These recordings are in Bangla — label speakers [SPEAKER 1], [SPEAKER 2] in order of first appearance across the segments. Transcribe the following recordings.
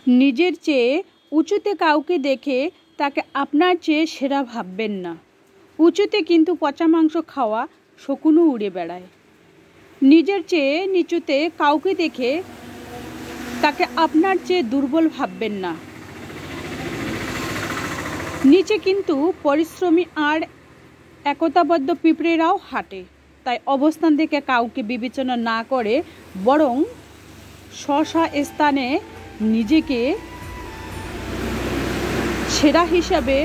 [SPEAKER 1] নিজের চেয়ে উঁচুতে কাউকে দেখে তাকে আপনার চেয়ে সেরা ভাববেন না। উঁচুতে কিন্তু পচা মাংস খাওয়া শকুনও উড়ে বেড়ায়। নিজের চেয়ে নিচুতে কাউকে দেখে তাকে আপনার চেয়ে দুর্বল ভাববেন না। নিচে কিন্তু পরিশ্রমী আর একতাবদ্ধ পিঁপড়েরাও হাঁটে। তাই অবস্থান থেকে কাউকে বিবেচনা না করে বরং স্থানে নিজেকে সেরা হিসাবে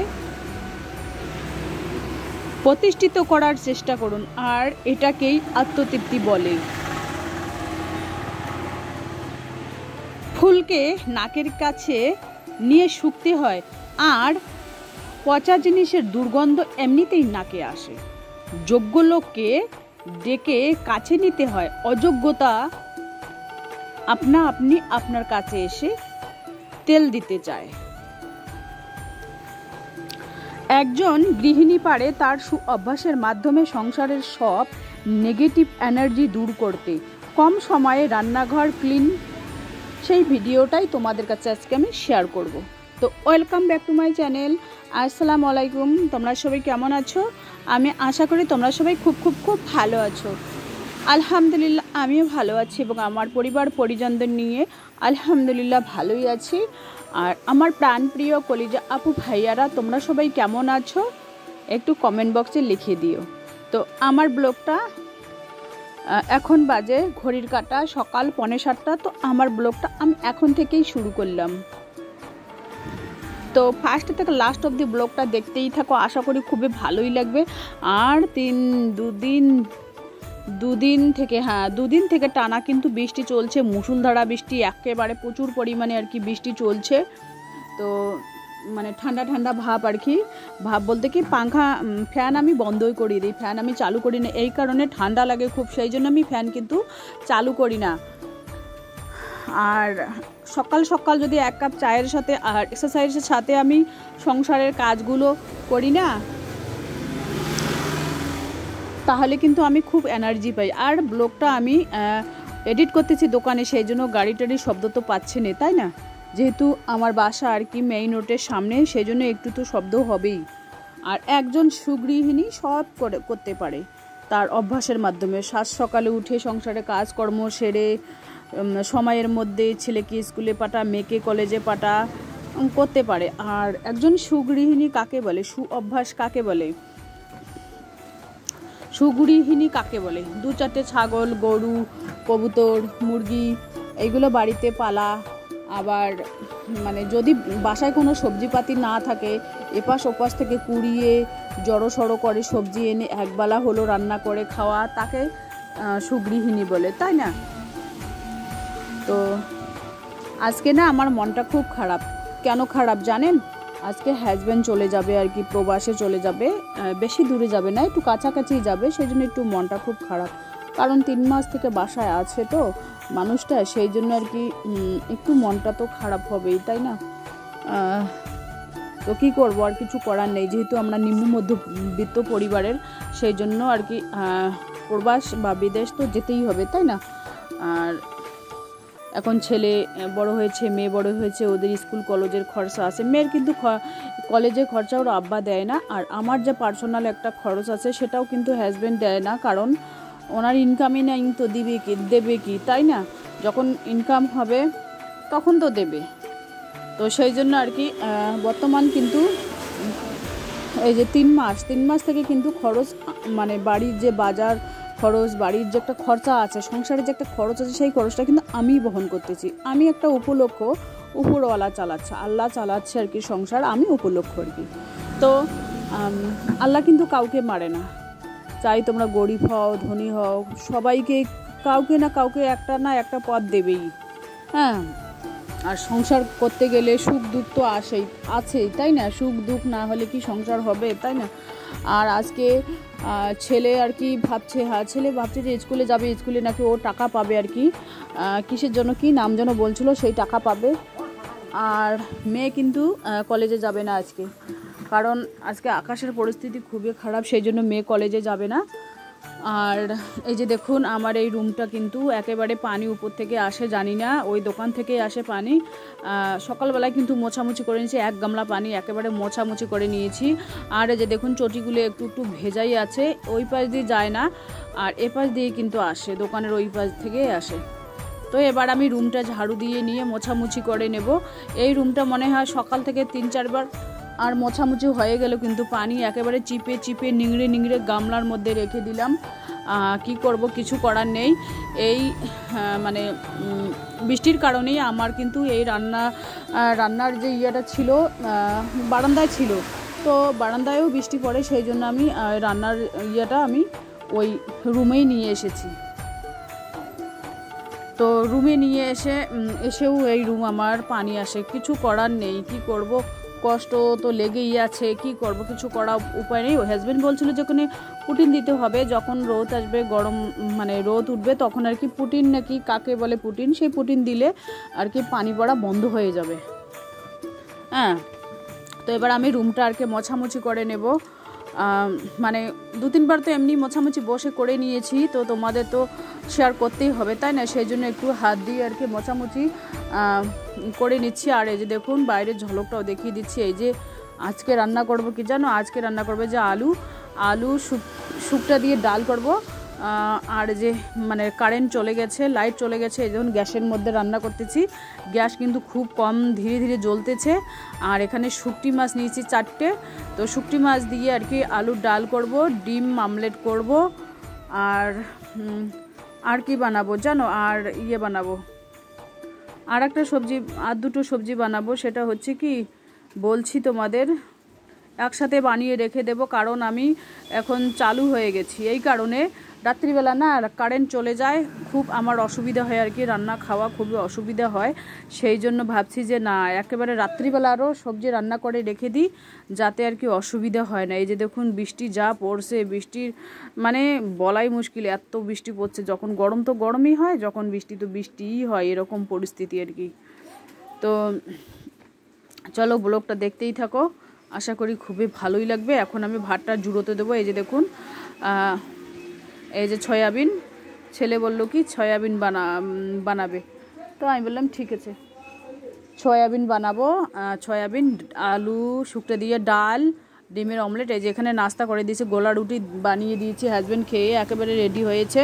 [SPEAKER 1] প্রতিষ্ঠিত করার চেষ্টা করুন, আর এটাকেই আত্মতৃপ্তি বলে। ফুলকে নাকের কাছে নিয়ে শুকতে হয়, আর পচা জিনিসের দুর্গন্ধ এমনিতেই নাকে আসে। যোগ্য লোককে ডেকে কাছে নিতে হয়, অযোগ্যতা আপনা আপনি আপনার কাছে এসে তেল দিতে চায়। একজন গৃহিণী পারে তার অভ্যাসের মাধ্যমে সংসারের সব নেগেটিভ এনার্জি দূর করতে। কম সময়ে রান্নাঘর ক্লিন, সেই ভিডিওটাই তোমাদের কাছে আজকে আমি শেয়ার করব। তো welcome back to my channel. আসসালামু আলাইকুম। তোমরা সবাই কেমন আছো? আমি আশা করি তোমরা সবাই খুব খুব খুব ভালো আছো। আলহামদুলিল্লাহ আমিও ভালো আছি এবং আমার পরিবার পরিজনদের নিয়ে আলহামদুলিল্লাহ ভালোই আছি। আর আমার প্রাণপ্রিয় কলিজা আপু ভাইয়ারা, তোমরা সবাই কেমন আছো একটু কমেন্ট বক্সে লিখে দিও। তো আমার ব্লগটা এখন বাজে ঘড়ির কাঁটা সকাল 6:45। তো আমার ব্লগটা আমি এখন থেকেই শুরু করলাম। তো ফার্স্ট থেকে লাস্ট অবধি ব্লগটা দেখতেই থাকো, আশা করি খুবই ভালোই লাগবে। আর দুদিন থেকে টানা কিন্তু বৃষ্টি চলছে, মুষলধারা বৃষ্টি, একেবারে প্রচুর পরিমাণে আর কি বৃষ্টি চলছে। তো মানে ঠান্ডা ঠান্ডা ভাব আর কি, ভাব বলতে কি ফ্যান আমি বন্ধই করে দিই, ফ্যান আমি চালু করি না। এই কারণে ঠান্ডা লাগে খুব, সেই জন্য আমি ফ্যান কিন্তু চালু করি না। আর সকাল সকাল যদি এক কাপ চায়ের সাথে আর এক্সারসাইজের সাথে আমি সংসারের কাজগুলো করি না, তাহলে কিন্তু আমি খুব এনার্জি পাই। আর ব্লগটা আমি এডিট করতেছি দোকানে, সেই জন্য গাড়ি টাড়ির শব্দ তো পাচ্ছে না, তাই না? যেহেতু আমার বাসা আর কি মেইন রোডের সামনে, সেই জন্য একটু তো শব্দ হবেই। আর একজন সুগৃহিণী সব করতে পারে তার অভ্যাসের মাধ্যমে। সকালে উঠে সংসারে কাজকর্ম সেরে সময়ের মধ্যে ছেলেকে স্কুলে পাঠা, মেয়েকে কলেজে পাঠা করতে পারে। আর একজন সুগৃহিণী কাকে বলে, অভ্যাস কাকে বলে, সুগৃহিণী কাকে বলে? 2-4টে ছাগল, গরু, কবুতর, মুরগি এইগুলো বাড়িতে পালা। আবার মানে যদি বাসায় কোনো সবজিপাতি না থাকে, এপাশ ওপাশ থেকে কুড়িয়ে জড়ো সড়ো করে সবজি এনে একবেলা হলো রান্না করে খাওয়া, তাকে সুগৃহিণী বলে, তাই না? তো আজকে না আমার মনটা খুব খারাপ। কেন খারাপ জানেন? আজকে হাজব্যান্ড চলে যাবে আর কি, প্রবাসে চলে যাবে। বেশি দূরে যাবে না, একটু কাছাকাছি যাবে, সেই জন্য একটু মনটা খুব খারাপ। কারণ 3 মাস থেকে বাসায় আছে তো মানুষটা, সেই জন্য আর কি একটু মনটা তো খারাপ হবেই, তাই না? তো কী করবো, আর কিছু করার নেই। যেহেতু আমরা নিম্ন মধ্যবিত্ত পরিবারের, সেই জন্য আর কি প্রবাস বা বিদেশ তো যেতেই হবে, তাই না? আর এখন ছেলে বড় হয়েছে, মেয়ে বড় হয়েছে, ওদের স্কুল কলেজের খরচা আছে। মেয়ের কিন্তু কলেজের খরচা ওর আব্বা দেয় না, আর আমার যে পার্সোনাল একটা খরচ আছে সেটাও কিন্তু হাজব্যান্ড দেয় না, কারণ ওনার ইনকামই নাই তো দেবে কি, তাই না? যখন ইনকাম হবে তখন তো দেবে। তো সেই জন্য আর কি বর্তমান কিন্তু এই যে 3 মাস থেকে কিন্তু খরচ, মানে বাড়ির যে বাজার খরচ, বাড়ির যে একটা খরচা আছে, সংসারের যে একটা খরচ আছে, সেই খরচটা কিন্তু আমিই বহন করতেছি। আমি একটা উপলক্ষ, উপরওয়ালা চালাচ্ছে, আল্লাহ চালাচ্ছে আর কি সংসার, আমি উপলক্ষ আর কি। তো আল্লাহ কিন্তু কাউকে মারে না, চাই তোমরা গরিব হও ধনী হও, সবাইকে কাউকে না কাউকে একটা না একটা পথ দেবেই। হ্যাঁ, আর সংসার করতে গেলে সুখ দুঃখ তো আছেই, তাই না? সুখ দুঃখ না হলে কি সংসার হবে, তাই না? আর আজকে ছেলে আর কি ভাবছে, ছেলে ভাবছে যে স্কুলে যাবে, স্কুলে নাকি ও টাকা পাবে আর কি, কিসের জন্য কি নাম যেন বলছিল, সেই টাকা পাবে। আর মেয়ে কিন্তু কলেজে যাবে না আজকে, কারণ আজকে আকাশের পরিস্থিতি খুবই খারাপ, সেই জন্য মেয়ে কলেজে যাবে না। আর এই যে দেখুন আমার এই রুমটা কিন্তু একেবারে পানি উপর থেকে আসে, জানি না ওই দোকান থেকেই আসে পানি। সকালবেলায় কিন্তু মোছামুছি করে নিয়েছি, 1 গামলা পানি একেবারে মোছামুছি করে নিয়েছি। আর এই যে দেখুন চটিগুলো একটু একটু ভেজাই আছে, ওই পাশ দিয়ে যায় না আর এ পাশ দিয়ে কিন্তু আসে, দোকানের ওই পাশ থেকেই আসে। তো এবার আমি রুমটা ঝাড়ু দিয়ে নিয়ে মোছামুছি করে নেব। এই রুমটা মনে হয় সকাল থেকে 3-4 বার আর মোছামুছি হয়ে গেল, কিন্তু পানি একেবারে চিপে চিপে নিংড়ে নিংড়ে গামলার মধ্যে রেখে দিলাম। কি করব, কিছু করার নেই। এই মানে বৃষ্টির কারণেই আমার কিন্তু এই রান্নার যে ইয়েটা ছিল বারান্দায় ছিল, তো বারান্দায়ও বৃষ্টি পড়ে, সেই জন্য আমি রান্নার ইয়েটা আমি ওই রুমেই নিয়ে এসেছি। তো রুমে নিয়ে এসেও এই রুম আমার পানি আসে, কিছু করার নেই। কি করব, কষ্ট তো লেগেই আছে, কি করব, কিছু করা উপায় নেই। হাজব্যান্ড বলছিল যে ওখানে পুটিন দিতে হবে, যখন রোদ আসবে, গরম মানে রোদ উঠবে তখন আর কি পুটিন, নাকি কাকে বলে পুটিন, সেই পুটিন দিলে আর কি পানি পড়া বন্ধ হয়ে যাবে। হ্যাঁ, তো এবার আমি রুমটা আর কি মোছামুছি করে নেব। মানে 2-3 বার তো এমনি মোছামুছি বসে করে নিয়েছি, তো তোমাদের তো শেয়ার করতেই হবে, তাই না? সেই জন্য একটু হাত দিয়ে আর কি মোছামুছি করে নিচ্ছি। আর এই যে দেখুন বাইরের ঝলকটাও দেখিয়ে দিচ্ছি। এই যে আজকে রান্না করব কি জানো, আজকে রান্না করবে যে আলু শুকটা দিয়ে ডাল করব। আর যে মানে কারেন্ট চলে গেছে, লাইট চলে গেছে, এই যখন গ্যাসের মধ্যে রান্না করতেছি, গ্যাস কিন্তু খুব কম ধীরে ধীরে জ্বলতেছে। আর এখানে শুকটি মাছ নিয়েছি 4টে, তো শুকটি মাছ দিয়ে আর কি আলুর ডাল করব, ডিম আমলেট করব। আর কি বানাবো জানো, আর ইয়ে বানাবো, আর একটা সবজি, আর 2টো সবজি বানাবো। সেটা হচ্ছে কি বলছি তোমাদের, একসাথে বানিয়ে রেখে দেব, কারণ আমি এখন চালু হয়ে গেছি। এই কারণে রাত্রিবেলা না কারেন্ট চলে যায়, খুব আমার অসুবিধা হয় আর কি, রান্না খাওয়া খুবই অসুবিধা হয়। সেই জন্য ভাবছি যে না, একেবারে রাত্রিবেলা আরও সবজি রান্না করে রেখে দিই, যাতে আর কি অসুবিধা হয় না। এই যে দেখুন বৃষ্টি যা পড়ছে, বৃষ্টির মানে বলাই মুশকিল, এত বৃষ্টি পড়ছে। যখন গরম তো গরমই হয়, যখন বৃষ্টি তো বৃষ্টিই হয়, এরকম পরিস্থিতি আর কি। তো চলো ব্লগটা দেখতেই থাকো, আশা করি খুবই ভালোই লাগবে। এখন আমি ভাতটা জুড়োতে দেবো। এই যে দেখুন, এই যে সয়াবিন, ছেলে বললো কি সয়াবিন বানাবে, তো আমি বললাম ঠিক আছে, সয়াবিন বানাবো। সয়াবিন, আলু শুকতে দিয়ে ডাল, ডিমের অমলেট। এই যে এখানে নাস্তা করে দিয়েছি, গোলা রুটি বানিয়ে দিয়েছি, হাজব্যান্ড খেয়ে একেবারে রেডি হয়েছে।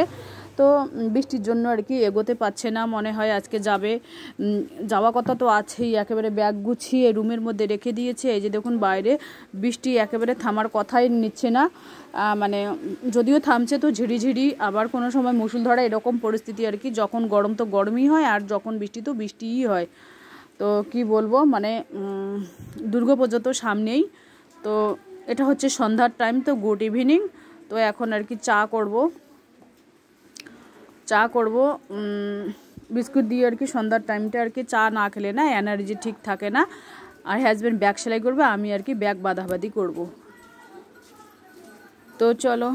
[SPEAKER 1] তো বৃষ্টির জন্য আর কি এগোতে পারছে না, মনে হয় আজকে যাওয়া কথা তো আছেই। একেবারে ব্যাগ গুছিয়ে রুমের মধ্যে রেখে দিয়েছে। এই যে দেখুন বাইরে বৃষ্টি একেবারে থামার কথাই নিচ্ছে না, মানে যদিও থামছে তো ঝিরিঝিরি, আবার কোনো সময় মুষলধারা, এরকম পরিস্থিতি আর কি। যখন গরম তো গরমই হয়, আর যখন বৃষ্টি তো বৃষ্টিই হয়। তো কি বলবো, মানে দুর্গাপুজো তো সামনেই, তো এটা হচ্ছে সন্ধ্যার টাইম, তো গুড ইভিনিং। তো এখন আর কি চা করব বিস্কুট দিয়ে আর কি। সন্ধ্যার টাইমটা আর কি চা না খেলে না এনার্জি ঠিক থাকে না। আর হাজব্যান্ড ব্যাগ সেলাই করবে, আমি আর কি ব্যাগ বাঁধাবাঁধি করব। তো চলো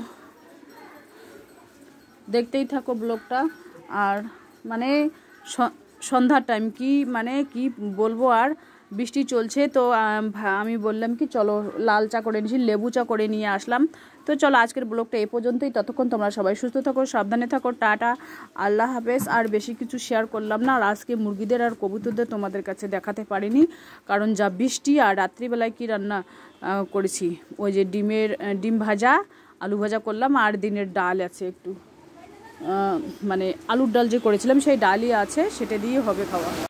[SPEAKER 1] দেখতেই থাকো ব্লগটা। আর মানে সন্ধ্যার টাইম, কি মানে কি বলবো, আর বৃষ্টি চলছে। তো আমি বললাম কি চলো লাল চা করে নিয়েছি, লেবু চা করে নিয়ে আসলাম। তো চলো আজকের ব্লগটা এই পর্যন্তই। ততক্ষণ তোমরা সবাই সুস্থ থাকো, সাবধানে থাকো, টাটা, আল্লাহ হাফেজ। আর বেশি কিছু শেয়ার করলাম না। আর আজকে মুরগিদের আর কবুতরদের তোমাদের কাছে দেখাতে পারিনি, কারণ যা বৃষ্টি। আর রাত্রিবেলায় কি রান্না করেছি, ওই যে ডিম ভাজা, আলু ভাজা করলাম, আর দিনের ডাল আছে একটু, মানে আলুর ডাল যে করেছিলাম সেই ডালই আছে, সেটা দিয়ে হবে খাওয়া।